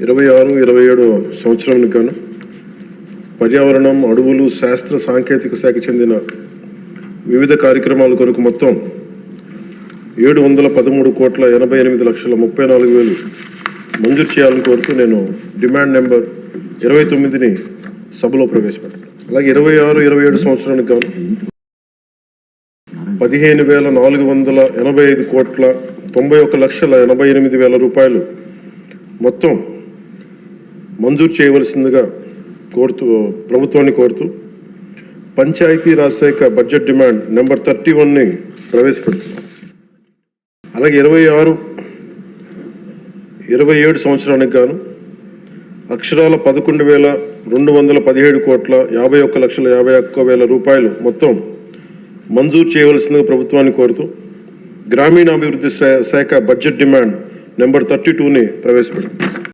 26-27 సంవత్సరానికి గాను పర్యావరణం, అడవులు, శాస్త్ర సాంకేతిక శాఖ చెందిన వివిధ కార్యక్రమాల కొరకు మొత్తం 713,88,34,000 మంజూరు చేయాలని కోరుతూ నేను డిమాండ్ నెంబర్ 29ని సభలో ప్రవేశపెట్టాను. అలాగే 26-27 సంవత్సరానికి గాను 15,485,91,88,000 రూపాయలు మొత్తం మంజూరు చేయవలసిందిగా ప్రభుత్వాన్ని కోరుతూ పంచాయతీ రాజ్ శాఖ బడ్జెట్ డిమాండ్ నెంబర్ 31ని ప్రవేశపెడుతున్నాం. అలాగే 26-27 సంవత్సరానికి గాను అక్షరాల 11,217,51,51,51,000 రూపాయలు మొత్తం మంజూరు చేయవలసిందిగా ప్రభుత్వాన్ని కోరుతూ గ్రామీణాభివృద్ధి శాఖ బడ్జెట్ డిమాండ్ నెంబర్ 32ని ప్రవేశపెడుతున్నాం.